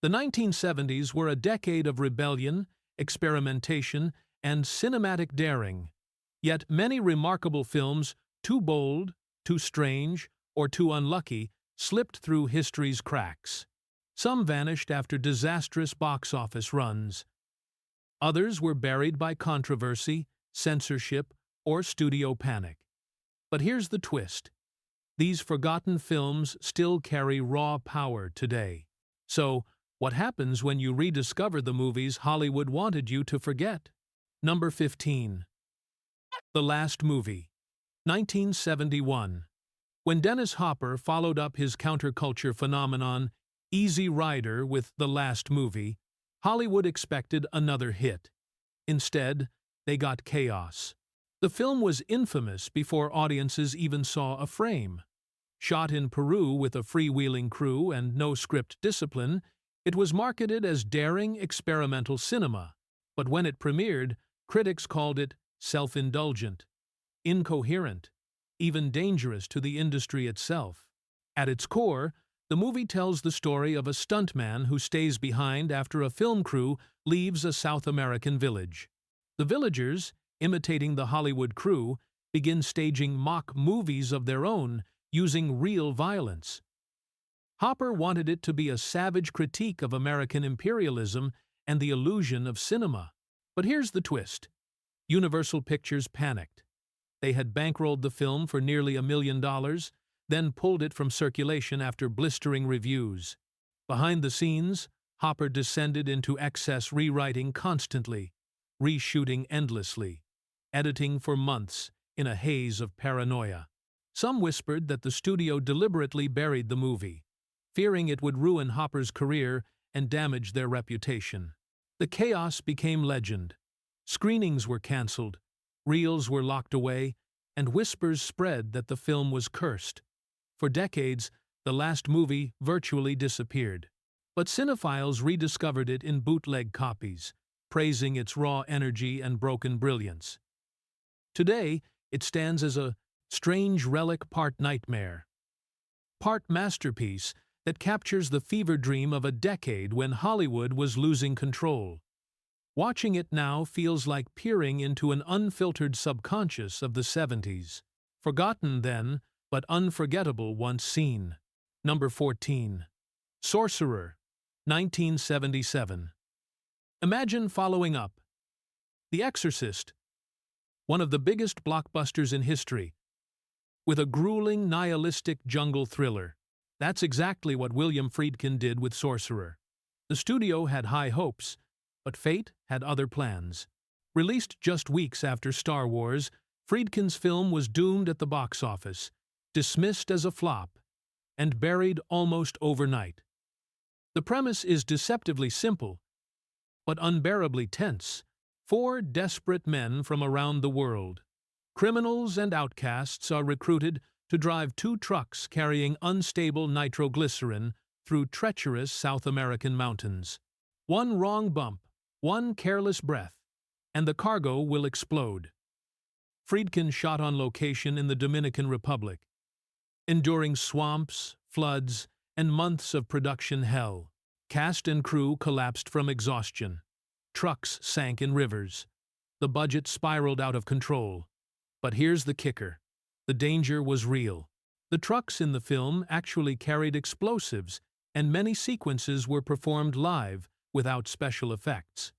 The 1970s were a decade of rebellion, experimentation, and cinematic daring. Yet many remarkable films, too bold, too strange, or too unlucky, slipped through history's cracks. Some vanished after disastrous box office runs. Others were buried by controversy, censorship, or studio panic. But here's the twist. These forgotten films still carry raw power today. So, what happens when you rediscover the movies Hollywood wanted you to forget? Number 15. The Last Movie, 1971. When Dennis Hopper followed up his counterculture phenomenon, Easy Rider, with The Last Movie, Hollywood expected another hit. Instead, they got chaos. The film was infamous before audiences even saw a frame. Shot in Peru with a freewheeling crew and no script discipline, it was marketed as daring experimental cinema. But when it premiered, critics called it self-indulgent, incoherent, even dangerous to the industry itself. At its core, the movie tells the story of a stuntman who stays behind after a film crew leaves a South American village. The villagers, imitating the Hollywood crew, begin staging mock movies of their own, using real violence. Hopper wanted it to be a savage critique of American imperialism and the illusion of cinema. But here's the twist. Universal Pictures panicked. They had bankrolled the film for nearly $1 million, then pulled it from circulation after blistering reviews. Behind the scenes, Hopper descended into excess, rewriting constantly, reshooting endlessly, editing for months in a haze of paranoia. Some whispered that the studio deliberately buried the movie, fearing it would ruin Hopper's career and damage their reputation. The chaos became legend. Screenings were canceled, reels were locked away, and whispers spread that the film was cursed. For decades, The Last Movie virtually disappeared. But cinephiles rediscovered it in bootleg copies, praising its raw energy and broken brilliance. Today, it stands as a strange relic, part nightmare, part masterpiece that captures the fever dream of a decade when Hollywood was losing control. Watching it now feels like peering into an unfiltered subconscious of the 70s. Forgotten then, but unforgettable once seen. Number 14. Sorcerer, 1977. Imagine following up The Exorcist, one of the biggest blockbusters in history, with a grueling, nihilistic jungle thriller. That's exactly what William Friedkin did with Sorcerer. The studio had high hopes, but fate had other plans. Released just weeks after Star Wars, Friedkin's film was doomed at the box office, dismissed as a flop, and buried almost overnight. The premise is deceptively simple, but unbearably tense. 4 desperate men from around the world, criminals and outcasts, are recruited to drive 2 trucks carrying unstable nitroglycerin through treacherous South American mountains. One wrong bump, one careless breath, and the cargo will explode. Friedkin shot on location in the Dominican Republic, enduring swamps, floods, and months of production hell. Cast and crew collapsed from exhaustion. Trucks sank in rivers. The budget spiraled out of control. But here's the kicker. The danger was real. The trucks in the film actually carried explosives, and many sequences were performed live without special effects.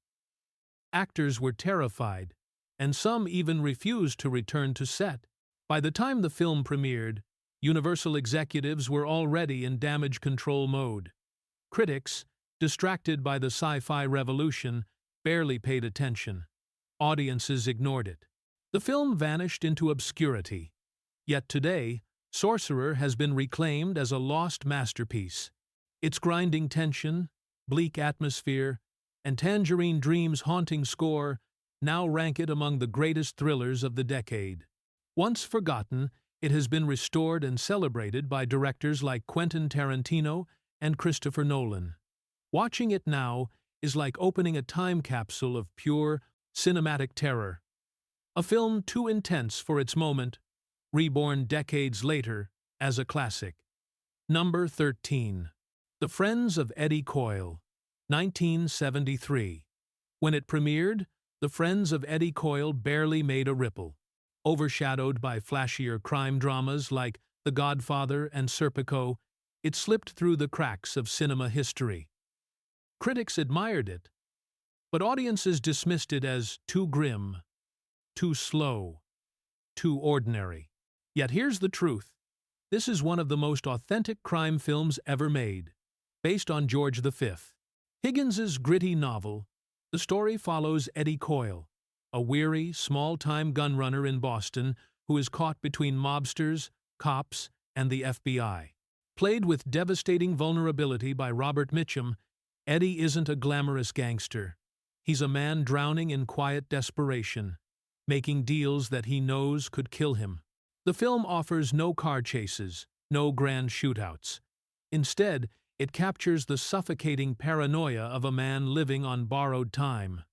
Actors were terrified, and some even refused to return to set. By the time the film premiered, Universal executives were already in damage control mode. Critics, distracted by the sci-fi revolution, barely paid attention. Audiences ignored it. The film vanished into obscurity. Yet today, Sorcerer has been reclaimed as a lost masterpiece. Its grinding tension, bleak atmosphere, and Tangerine Dream's haunting score now rank it among the greatest thrillers of the decade. Once forgotten, it has been restored and celebrated by directors like Quentin Tarantino and Christopher Nolan. Watching it now is like opening a time capsule of pure, cinematic terror. A film too intense for its moment, reborn decades later as a classic. Number 13. The Friends of Eddie Coyle, 1973. When it premiered, the Friends of Eddie Coyle barely made a ripple. Overshadowed by flashier crime dramas like The Godfather and Serpico, it slipped through the cracks of cinema history. Critics admired it, but audiences dismissed it as too grim, too slow, too ordinary. Yet here's the truth. This is one of the most authentic crime films ever made, based on George V. Higgins's gritty novel. The story follows Eddie Coyle, a weary, small-time gunrunner in Boston who is caught between mobsters, cops, and the FBI. Played with devastating vulnerability by Robert Mitchum, Eddie isn't a glamorous gangster. He's a man drowning in quiet desperation, making deals that he knows could kill him. The film offers no car chases, no grand shootouts. Instead, it captures the suffocating paranoia of a man living on borrowed time.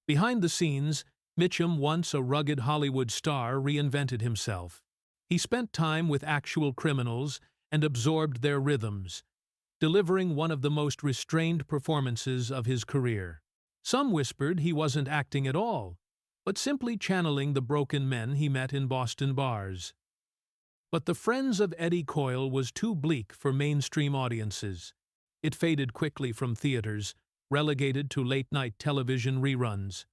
Behind the scenes, Mitchum, once a rugged Hollywood star, reinvented himself. He spent time with actual criminals and absorbed their rhythms, delivering one of the most restrained performances of his career. Some whispered he wasn't acting at all, but simply channeling the broken men he met in Boston bars. But The Friends of Eddie Coyle was too bleak for mainstream audiences. It faded quickly from theaters, relegated to late-night television reruns.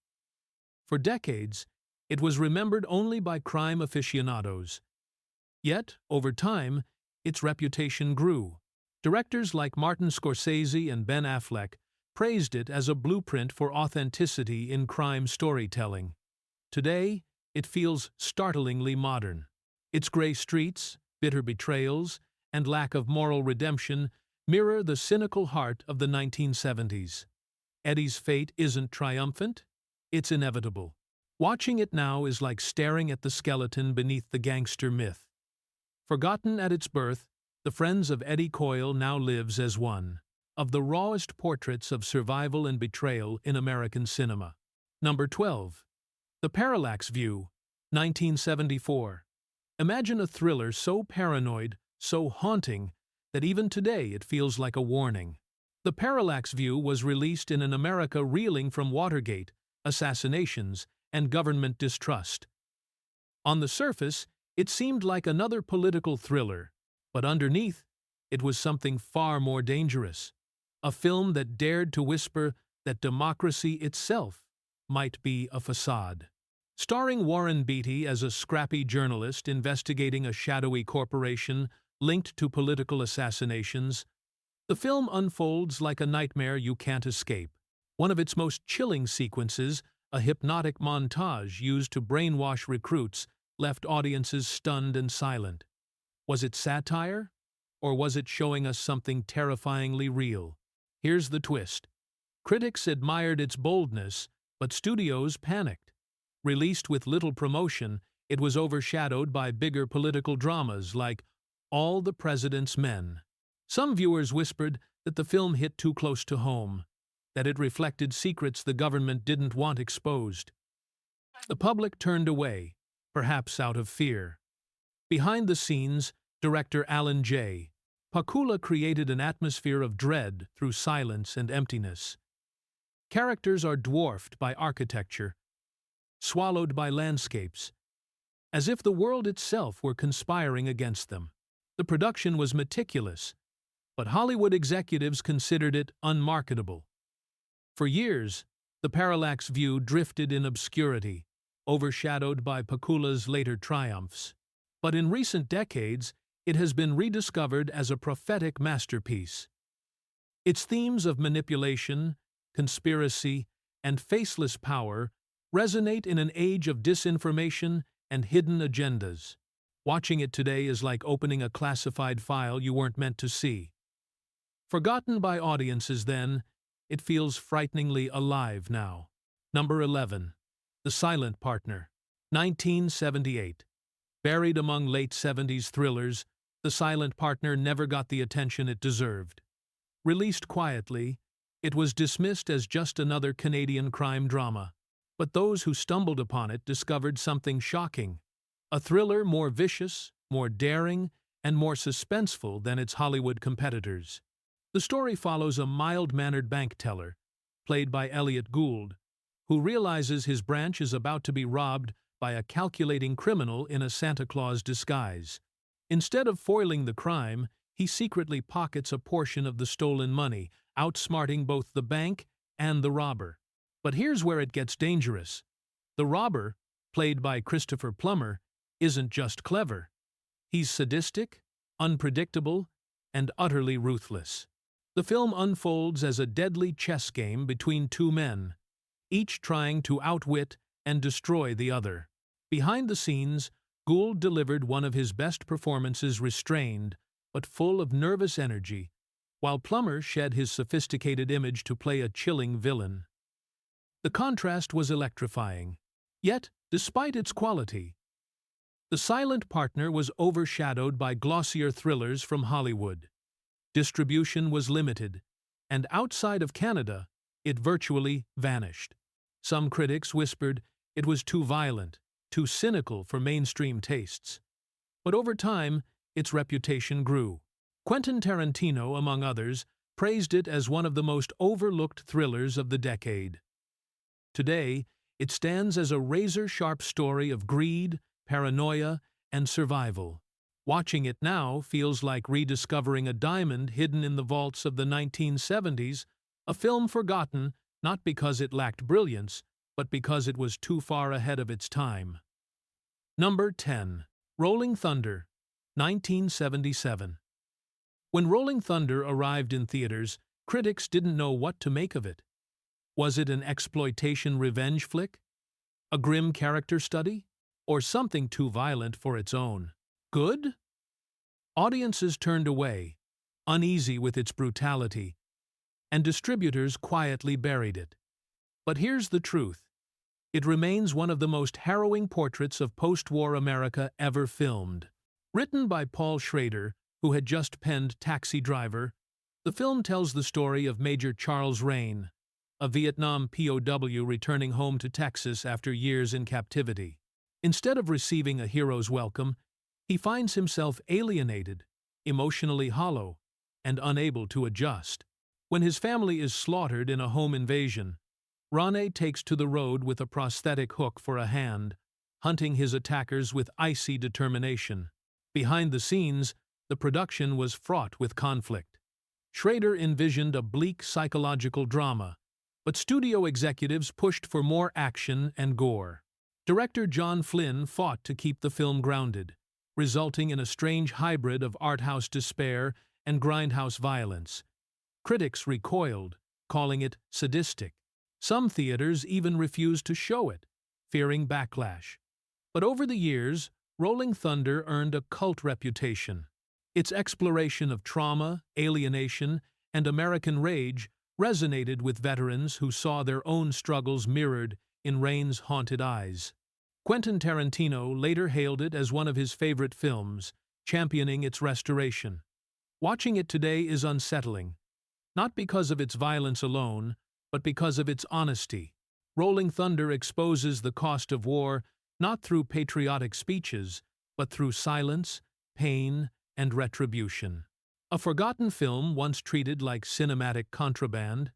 For decades, it was remembered only by crime aficionados. Yet, over time, its reputation grew. Directors like Martin Scorsese and Ben Affleck praised it as a blueprint for authenticity in crime storytelling. Today, it feels startlingly modern. Its gray streets, bitter betrayals, and lack of moral redemption mirror the cynical heart of the 1970s. Eddie's fate isn't triumphant, it's inevitable. Watching it now is like staring at the skeleton beneath the gangster myth. Forgotten at its birth, The Friends of Eddie Coyle now lives as one of the rawest portraits of survival and betrayal in American cinema. Number 12. The Parallax View, 1974. Imagine a thriller so paranoid, so haunting, that even today it feels like a warning. The Parallax View was released in an America reeling from Watergate, assassinations, and government distrust. On the surface, it seemed like another political thriller, but underneath, it was something far more dangerous. A film that dared to whisper that democracy itself might be a facade. Starring Warren Beatty as a scrappy journalist investigating a shadowy corporation linked to political assassinations, the film unfolds like a nightmare you can't escape. One of its most chilling sequences, a hypnotic montage used to brainwash recruits, left audiences stunned and silent. Was it satire? Or was it showing us something terrifyingly real? Here's the twist. Critics admired its boldness, but studios panicked. Released with little promotion, it was overshadowed by bigger political dramas like All the President's Men. Some viewers whispered that the film hit too close to home, that it reflected secrets the government didn't want exposed. The public turned away, perhaps out of fear. Behind the scenes, director Alan J. Pakula created an atmosphere of dread through silence and emptiness. Characters are dwarfed by architecture, swallowed by landscapes, as if the world itself were conspiring against them. The production was meticulous, but Hollywood executives considered it unmarketable. For years, The Parallax View drifted in obscurity, overshadowed by Pakula's later triumphs. But in recent decades, it has been rediscovered as a prophetic masterpiece. Its themes of manipulation, conspiracy, and faceless power resonate in an age of disinformation and hidden agendas. Watching it today is like opening a classified file you weren't meant to see. Forgotten by audiences then, it feels frighteningly alive now. Number 11. The Silent Partner, 1978. Buried among late 70s thrillers, The Silent Partner never got the attention it deserved. Released quietly, it was dismissed as just another Canadian crime drama. But those who stumbled upon it discovered something shocking. A thriller more vicious, more daring, and more suspenseful than its Hollywood competitors. The story follows a mild-mannered bank teller, played by Elliot Gould, who realizes his branch is about to be robbed by a calculating criminal in a Santa Claus disguise. Instead of foiling the crime, he secretly pockets a portion of the stolen money, outsmarting both the bank and the robber. But here's where it gets dangerous. The robber, played by Christopher Plummer, isn't just clever. He's sadistic, unpredictable, and utterly ruthless. The film unfolds as a deadly chess game between two men, each trying to outwit and destroy the other. Behind the scenes, Gould delivered one of his best performances, restrained but full of nervous energy, while Plummer shed his sophisticated image to play a chilling villain. The contrast was electrifying. Yet, despite its quality, the silent partner was overshadowed by glossier thrillers from Hollywood. Distribution was limited, and outside of Canada, it virtually vanished. Some critics whispered it was too violent, too cynical for mainstream tastes. But over time, its reputation grew. Quentin Tarantino, among others, praised it as one of the most overlooked thrillers of the decade. Today, it stands as a razor-sharp story of greed, paranoia, and survival. Watching it now feels like rediscovering a diamond hidden in the vaults of the 1970s, a film forgotten not because it lacked brilliance, but because it was too far ahead of its time. Number 10. Rolling Thunder, 1977. When Rolling Thunder arrived in theaters, critics didn't know what to make of it. Was it an exploitation revenge flick? A grim character study? Or something too violent for its own good? Audiences turned away, uneasy with its brutality, and distributors quietly buried it. But here's the truth. It remains one of the most harrowing portraits of post-war America ever filmed. Written by Paul Schrader, who had just penned Taxi Driver, the film tells the story of Major Charles Rain, a Vietnam POW returning home to Texas after years in captivity. Instead of receiving a hero's welcome, he finds himself alienated, emotionally hollow, and unable to adjust. When his family is slaughtered in a home invasion, Ronnie takes to the road with a prosthetic hook for a hand, hunting his attackers with icy determination. Behind the scenes, the production was fraught with conflict. Schrader envisioned a bleak psychological drama, but studio executives pushed for more action and gore. Director John Flynn fought to keep the film grounded, resulting in a strange hybrid of art-house despair and grindhouse violence. Critics recoiled, calling it sadistic. Some theaters even refused to show it, fearing backlash. But over the years, Rolling Thunder earned a cult reputation. Its exploration of trauma, alienation, and American rage resonated with veterans who saw their own struggles mirrored in Rain's haunted eyes. Quentin Tarantino later hailed it as one of his favorite films, championing its restoration. Watching it today is unsettling, not because of its violence alone, but because of its honesty. Rolling Thunder exposes the cost of war not through patriotic speeches, but through silence, pain, and retribution. A forgotten film once treated like cinematic contraband,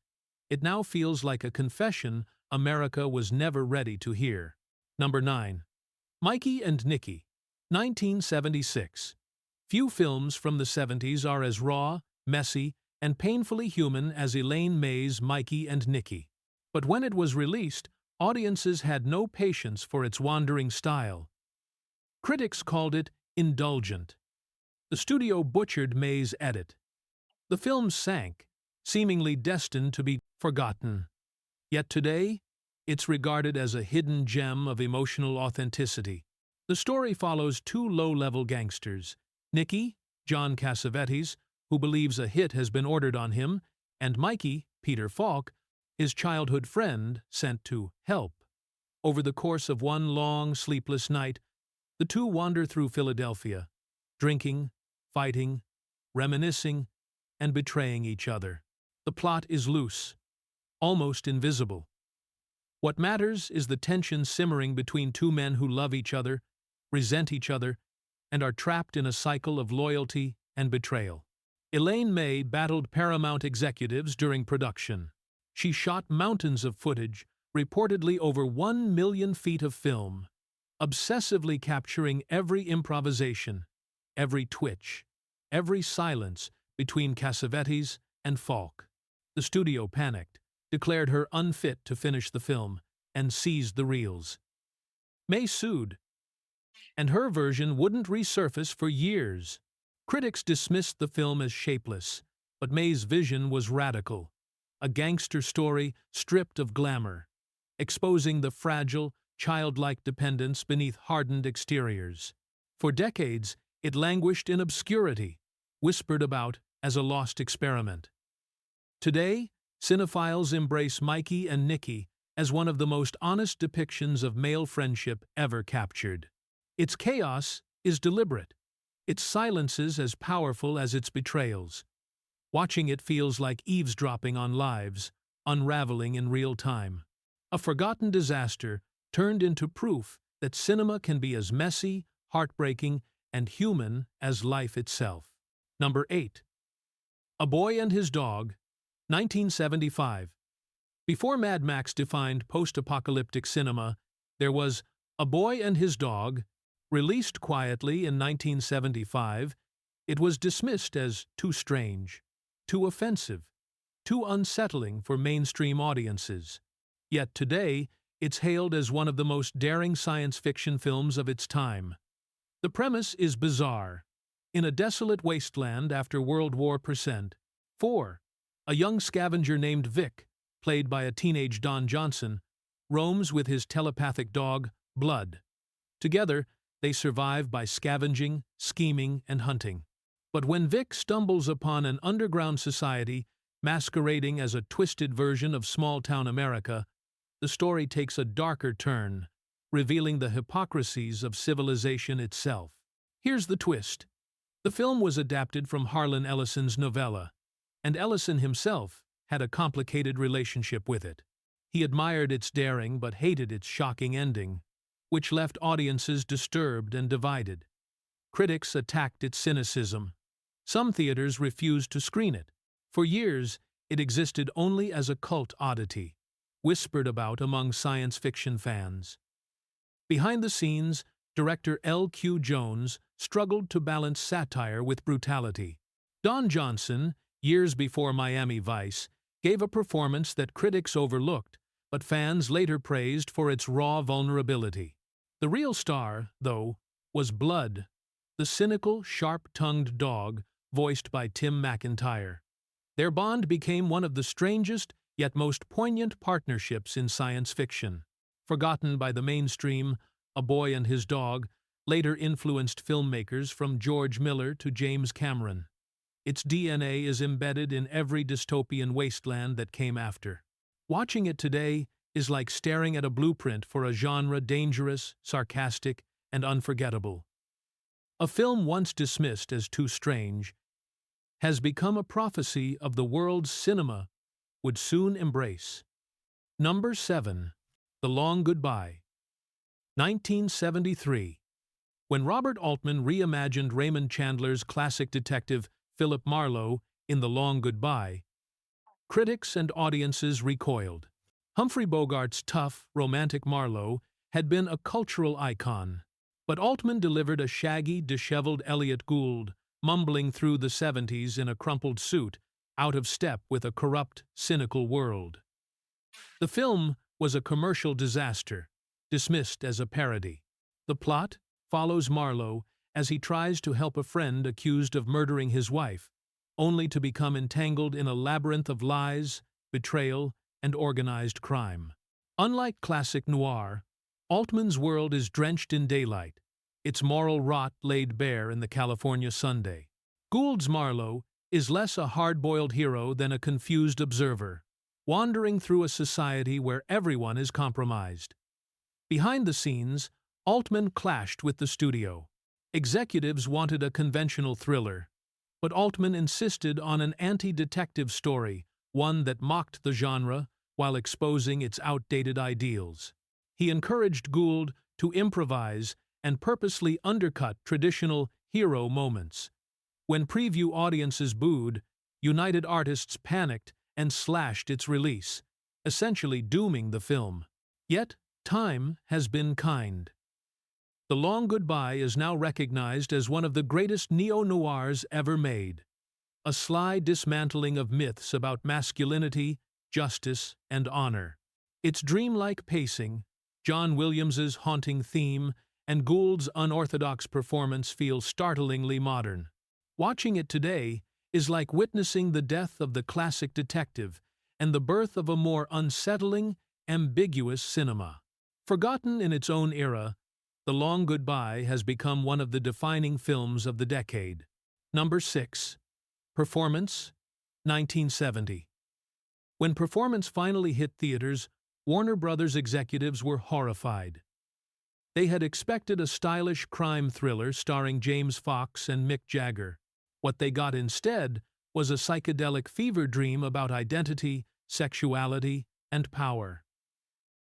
it now feels like a confession America was never ready to hear. Number 9. Mikey and Nicky, 1976. Few films from the 70s are as raw, messy, and painfully human as Elaine May's Mikey and Nicky. But when it was released, audiences had no patience for its wandering style. Critics called it indulgent. The studio butchered May's edit. The film sank, seemingly destined to be forgotten. Yet today, it's regarded as a hidden gem of emotional authenticity. The story follows two low-level gangsters, Nicky, John Cassavetes, who believes a hit has been ordered on him, and Mikey, Peter Falk, his childhood friend, sent to help. Over the course of one long, sleepless night, the two wander through Philadelphia, drinking, fighting, reminiscing, and betraying each other. The plot is loose, almost invisible. What matters is the tension simmering between two men who love each other, resent each other, and are trapped in a cycle of loyalty and betrayal. Elaine May battled Paramount executives during production. She shot mountains of footage, reportedly over 1 million feet of film, obsessively capturing every improvisation, every twitch, every silence between Cassavetes and Falk. The studio panicked, declared her unfit to finish the film, and seized the reels. May sued, and her version wouldn't resurface for years. Critics dismissed the film as shapeless, but May's vision was radical. A gangster story stripped of glamour, exposing the fragile, childlike dependence beneath hardened exteriors. For decades, it languished in obscurity, whispered about as a lost experiment. Today, cinephiles embrace Mikey and Nicky as one of the most honest depictions of male friendship ever captured. Its chaos is deliberate, its silences as powerful as its betrayals. Watching it feels like eavesdropping on lives, unraveling in real time. A forgotten disaster turned into proof that cinema can be as messy, heartbreaking, and human as life itself. Number 8. A Boy and His Dog, 1975. Before Mad Max defined post-apocalyptic cinema, there was A Boy and His Dog. Released quietly in 1975, it was dismissed as too strange, too offensive, too unsettling for mainstream audiences. Yet today, it's hailed as one of the most daring science fiction films of its time. The premise is bizarre. In a desolate wasteland after World War IV, a young scavenger named Vic, played by a teenage Don Johnson, roams with his telepathic dog, Blood. Together, they survive by scavenging, scheming, and hunting. But when Vic stumbles upon an underground society masquerading as a twisted version of small-town America, the story takes a darker turn, revealing the hypocrisies of civilization itself. Here's the twist. The film was adapted from Harlan Ellison's novella, and Ellison himself had a complicated relationship with it. He admired its daring but hated its shocking ending, which left audiences disturbed and divided. Critics attacked its cynicism. Some theaters refused to screen it. For years, it existed only as a cult oddity, whispered about among science fiction fans. Behind the scenes, director L.Q. Jones struggled to balance satire with brutality. Don Johnson, years before Miami Vice, gave a performance that critics overlooked, but fans later praised for its raw vulnerability. The real star, though, was Blood, the cynical, sharp-tongued dog voiced by Tim McIntyre. Their bond became one of the strangest yet most poignant partnerships in science fiction. Forgotten by the mainstream, A Boy and His Dog later influenced filmmakers from George Miller to James Cameron. Its DNA is embedded in every dystopian wasteland that came after. Watching it today is like staring at a blueprint for a genre dangerous, sarcastic, and unforgettable. A film once dismissed as too strange has become a prophecy of the world's cinema would soon embrace. Number 7. The Long Goodbye, 1973. When Robert Altman reimagined Raymond Chandler's classic detective Philip Marlowe in The Long Goodbye, critics and audiences recoiled. Humphrey Bogart's tough, romantic Marlowe had been a cultural icon, but Altman delivered a shaggy, disheveled Elliot Gould, mumbling through the 70s in a crumpled suit, out of step with a corrupt, cynical world. The film was a commercial disaster, dismissed as a parody. The plot follows Marlowe as he tries to help a friend accused of murdering his wife, only to become entangled in a labyrinth of lies, betrayal, and organized crime. Unlike classic noir, Altman's world is drenched in daylight, its moral rot laid bare in the California Sunday. Gould's Marlowe is less a hard-boiled hero than a confused observer, wandering through a society where everyone is compromised. Behind the scenes, Altman clashed with the studio. Executives wanted a conventional thriller, but Altman insisted on an anti-detective story, one that mocked the genre while exposing its outdated ideals. He encouraged Gould to improvise and purposely undercut traditional hero moments. When preview audiences booed, United Artists panicked and slashed its release, essentially dooming the film. Yet, time has been kind. The Long Goodbye is now recognized as one of the greatest neo-noirs ever made, a sly dismantling of myths about masculinity, justice, and honor. Its dreamlike pacing, John Williams's haunting theme, and Gould's unorthodox performance feel startlingly modern. Watching it today is like witnessing the death of the classic detective and the birth of a more unsettling, ambiguous cinema. Forgotten in its own era, The Long Goodbye has become one of the defining films of the decade. Number 6. Performance, 1970. When Performance finally hit theaters, Warner Brothers executives were horrified. They had expected a stylish crime thriller starring James Fox and Mick Jagger. What they got instead was a psychedelic fever dream about identity, sexuality, and power.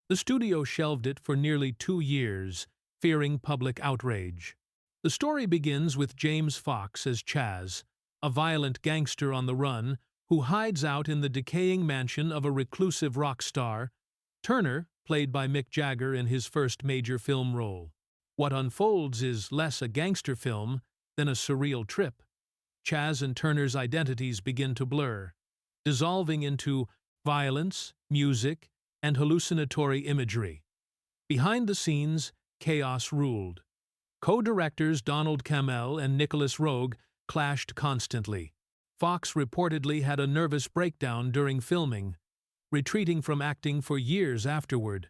The studio shelved it for nearly 2 years, fearing public outrage. The story begins with James Fox as Chaz, a violent gangster on the run who hides out in the decaying mansion of a reclusive rock star, Turner, played by Mick Jagger in his first major film role. What unfolds is less a gangster film than a surreal trip. Chaz and Turner's identities begin to blur, dissolving into violence, music, and hallucinatory imagery. Behind the scenes, chaos ruled. Co-directors Donald Cammell and Nicholas Roeg clashed constantly. Fox reportedly had a nervous breakdown during filming, retreating from acting for years afterward.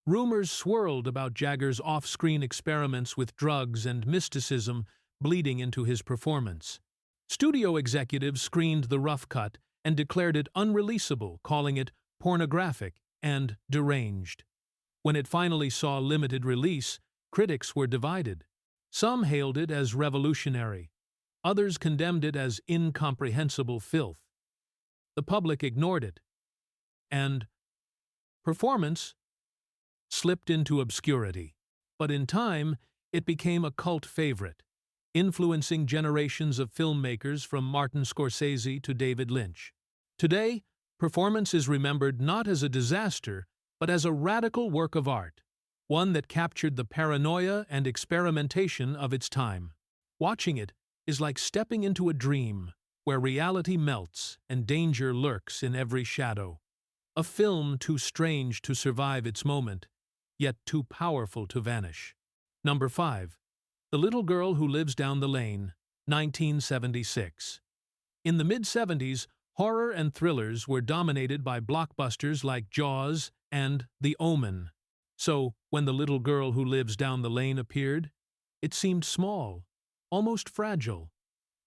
Rumors swirled about Jagger's off-screen experiments with drugs and mysticism bleeding into his performance. Studio executives screened the rough cut and declared it unreleasable, calling it pornographic and deranged. When it finally saw limited release, critics were divided. Some hailed it as revolutionary. Others condemned it as incomprehensible filth. The public ignored it, and Performance slipped into obscurity. But in time, it became a cult favorite, influencing generations of filmmakers from Martin Scorsese to David Lynch. Today, Performance is remembered not as a disaster, but as a radical work of art, one that captured the paranoia and experimentation of its time. Watching it is like stepping into a dream, where reality melts and danger lurks in every shadow. A film too strange to survive its moment, yet too powerful to vanish. Number 5. The Little Girl Who Lives Down the Lane, 1976. In the mid-70s, horror and thrillers were dominated by blockbusters like Jaws and The Omen. So, when The Little Girl Who Lives Down the Lane appeared, it seemed small, almost fragile.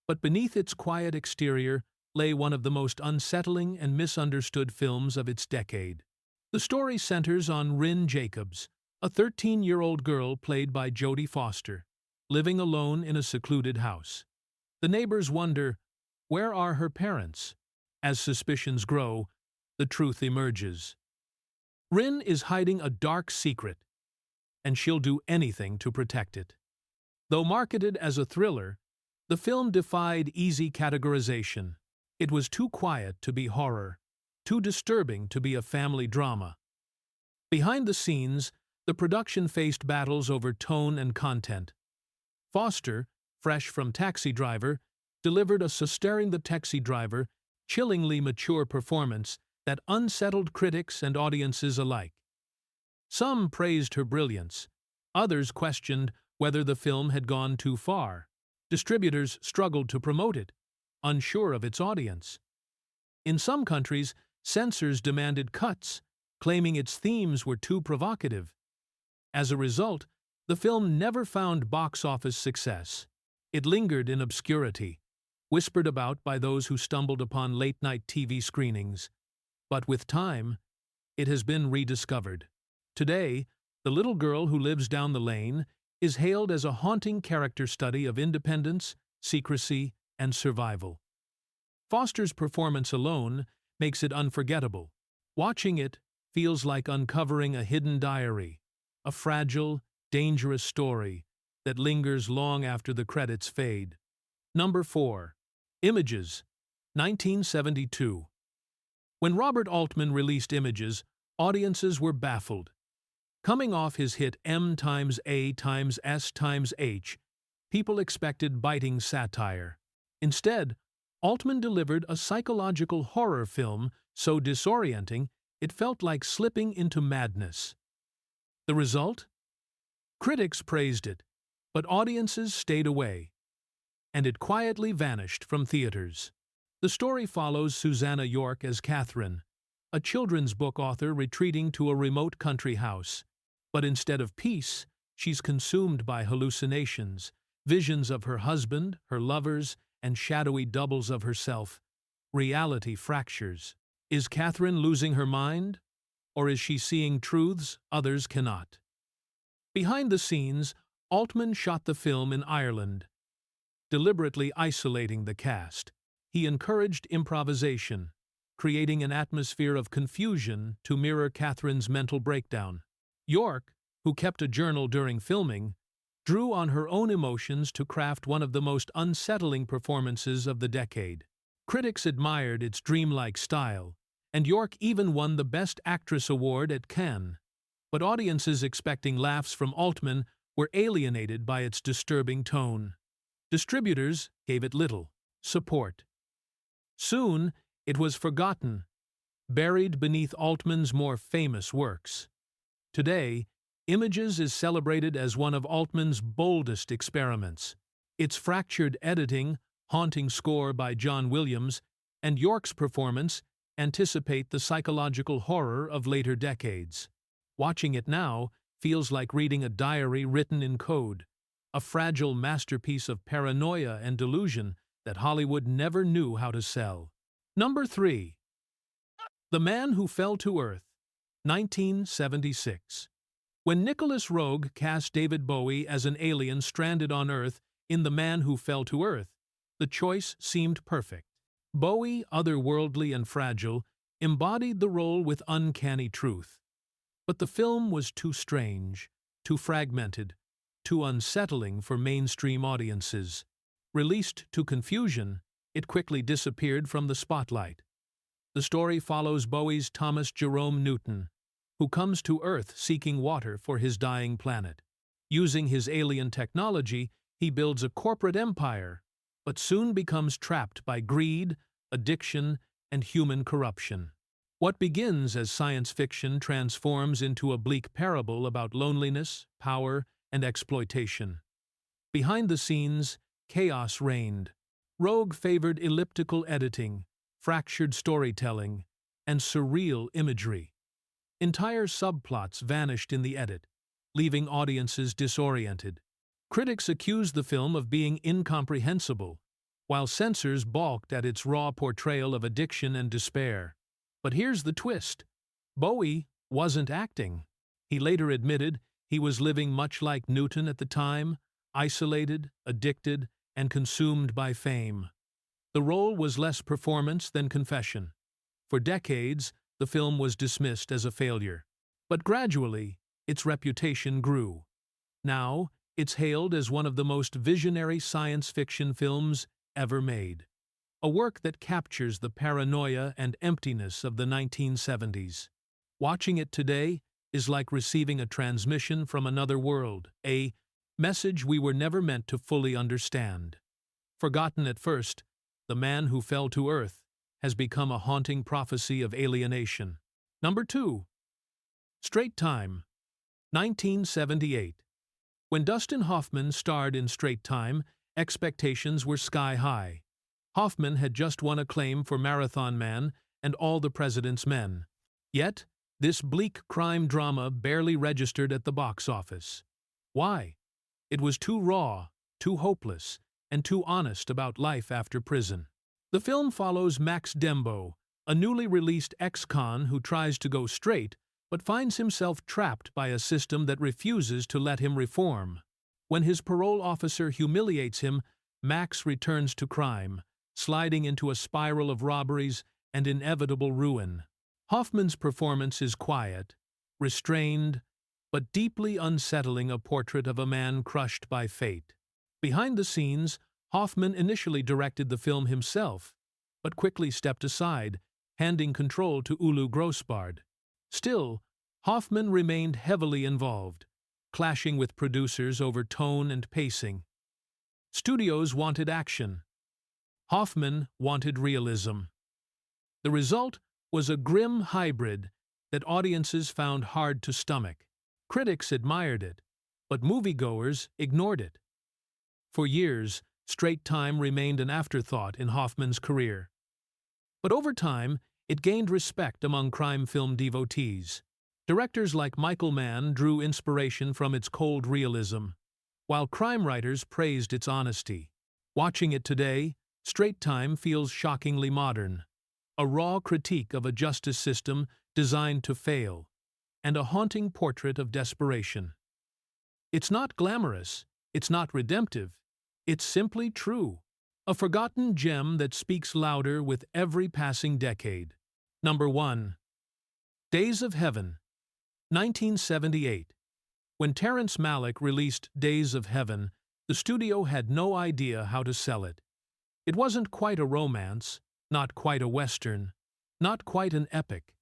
But beneath its quiet exterior lay one of the most unsettling and misunderstood films of its decade. The story centers on Ryn Jacobs, a 13-year-old girl played by Jodie Foster, living alone in a secluded house. The neighbors wonder, where are her parents? As suspicions grow, the truth emerges. Ryn is hiding a dark secret, and she'll do anything to protect it. Though marketed as a thriller, the film defied easy categorization. It was too quiet to be horror, too disturbing to be a family drama. Behind the scenes, the production faced battles over tone and content. Foster, fresh from Taxi Driver, delivered a chillingly mature performance that unsettled critics and audiences alike. Some praised her brilliance. Others questioned whether the film had gone too far. Distributors struggled to promote it, unsure of its audience. In some countries, censors demanded cuts, claiming its themes were too provocative. As a result, the film never found box office success. It lingered in obscurity, whispered about by those who stumbled upon late-night TV screenings. But with time, it has been rediscovered. Today, The Little Girl Who Lives Down the Lane is hailed as a haunting character study of independence, secrecy, and survival. Foster's performance alone makes it unforgettable. Watching it feels like uncovering a hidden diary, a fragile, dangerous story that lingers long after the credits fade. Number 4. Images, 1972. When Robert Altman released Images, audiences were baffled. Coming off his hit M times A times S times H, people expected biting satire. Instead, Altman delivered a psychological horror film so disorienting it felt like slipping into madness. The result? Critics praised it, but audiences stayed away, and it quietly vanished from theaters. The story follows Susanna York as Catherine, a children's book author retreating to a remote country house. But instead of peace, she's consumed by hallucinations, visions of her husband, her lovers, and shadowy doubles of herself. Reality fractures. Is Catherine losing her mind? Or is she seeing truths others cannot? Behind the scenes, Altman shot the film in Ireland, deliberately isolating the cast. He encouraged improvisation, creating an atmosphere of confusion to mirror Catherine's mental breakdown. York, who kept a journal during filming, drew on her own emotions to craft one of the most unsettling performances of the decade. Critics admired its dreamlike style, and York even won the Best Actress award at Cannes. But audiences expecting laughs from Altman were alienated by its disturbing tone. Distributors gave it little support. Soon, it was forgotten, buried beneath Altman's more famous works. Today, Images is celebrated as one of Altman's boldest experiments. Its fractured editing, haunting score by John Williams, and York's performance anticipate the psychological horror of later decades. Watching it now feels like reading a diary written in code, a fragile masterpiece of paranoia and delusion that Hollywood never knew how to sell. Number 3. The Man Who Fell to Earth, 1976. When Nicholas Roeg cast David Bowie as an alien stranded on Earth in The Man Who Fell to Earth, the choice seemed perfect. Bowie, otherworldly and fragile, embodied the role with uncanny truth. But the film was too strange, too fragmented, too unsettling for mainstream audiences. Released to confusion, it quickly disappeared from the spotlight. The story follows Bowie's Thomas Jerome Newton, who comes to Earth seeking water for his dying planet. Using his alien technology, he builds a corporate empire, but soon becomes trapped by greed, addiction, and human corruption. What begins as science fiction transforms into a bleak parable about loneliness, power, and exploitation. Behind the scenes, chaos reigned. Roeg favored elliptical editing, fractured storytelling, and surreal imagery. Entire subplots vanished in the edit, leaving audiences disoriented. Critics accused the film of being incomprehensible, while censors balked at its raw portrayal of addiction and despair. But here's the twist. Bowie wasn't acting. He later admitted he was living much like Newton at the time, isolated, addicted, and consumed by fame. The role was less performance than confession. For decades, the film was dismissed as a failure. But gradually, its reputation grew. Now, it's hailed as one of the most visionary science fiction films ever made. A work that captures the paranoia and emptiness of the 1970s. Watching it today is like receiving a transmission from another world, a message we were never meant to fully understand. Forgotten at first, The Man Who Fell to Earth has become a haunting prophecy of alienation. Number 2. Straight Time, 1978. When Dustin Hoffman starred in Straight Time, expectations were sky high. Hoffman had just won acclaim for Marathon Man and All the President's Men. Yet, this bleak crime drama barely registered at the box office. Why? It was too raw, too hopeless, and too honest about life after prison. The film follows Max Dembo, a newly released ex-con who tries to go straight but finds himself trapped by a system that refuses to let him reform. When his parole officer humiliates him, Max returns to crime, sliding into a spiral of robberies and inevitable ruin. Hoffman's performance is quiet, restrained, but deeply unsettling, a portrait of a man crushed by fate. Behind the scenes, Hoffman initially directed the film himself, but quickly stepped aside, handing control to Ulu Grossbard. Still, Hoffman remained heavily involved, clashing with producers over tone and pacing. Studios wanted action. Hoffman wanted realism. The result was a grim hybrid that audiences found hard to stomach. Critics admired it, but moviegoers ignored it. For years, straight time remained an afterthought in Hoffman's career. But over time, it gained respect among crime film devotees. Directors like Michael Mann drew inspiration from its cold realism, while crime writers praised its honesty. Watching it today, Straight Time feels shockingly modern, a raw critique of a justice system designed to fail, and a haunting portrait of desperation. It's not glamorous, it's not redemptive, it's simply true, a forgotten gem that speaks louder with every passing decade. Number 1. Days of Heaven, 1978. When Terrence Malick released Days of Heaven, the studio had no idea how to sell it. It wasn't quite a romance, not quite a western, not quite an epic.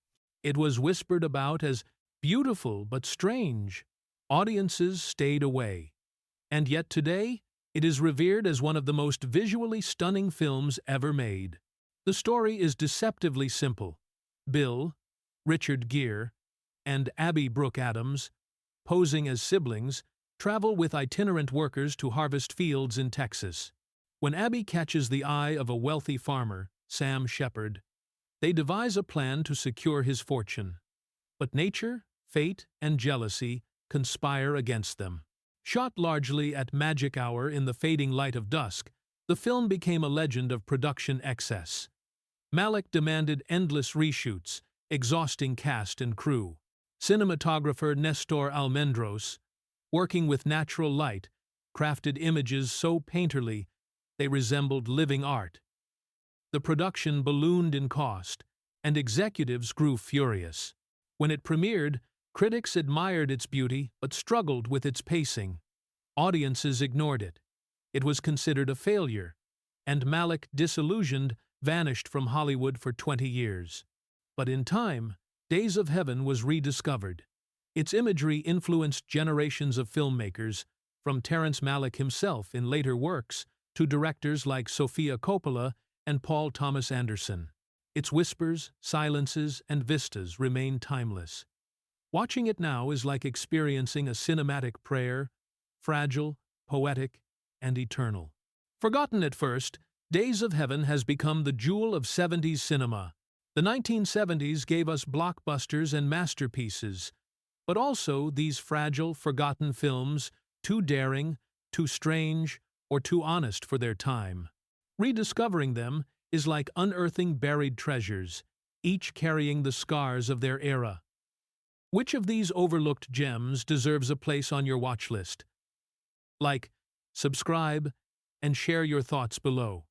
It was whispered about as beautiful but strange. Audiences stayed away. And yet today, it is revered as one of the most visually stunning films ever made. The story is deceptively simple. Bill, Richard Gere, and Abby Brooke Adams, posing as siblings, travel with itinerant workers to harvest fields in Texas. When Abby catches the eye of a wealthy farmer, Sam Shepard, they devise a plan to secure his fortune. But nature, fate, and jealousy conspire against them. Shot largely at magic hour in the fading light of dusk, the film became a legend of production excess. Malick demanded endless reshoots, exhausting cast and crew. Cinematographer Nestor Almendros, working with natural light, crafted images so painterly they resembled living art. The production ballooned in cost, and executives grew furious. When it premiered, critics admired its beauty but struggled with its pacing. Audiences ignored it. It was considered a failure, and Malick, disillusioned, vanished from Hollywood for 20 years. But in time, Days of Heaven was rediscovered. Its imagery influenced generations of filmmakers, from Terrence Malick himself in later works to directors like Sofia Coppola and Paul Thomas Anderson. Its whispers, silences, and vistas remain timeless. Watching it now is like experiencing a cinematic prayer, fragile, poetic, and eternal. Forgotten at first, Days of Heaven has become the jewel of 70s cinema. The 1970s gave us blockbusters and masterpieces, but also these fragile, forgotten films, too daring, too strange, or too honest for their time. Rediscovering them is like unearthing buried treasures, each carrying the scars of their era. Which of these overlooked gems deserves a place on your watch list? Like, subscribe, and share your thoughts below.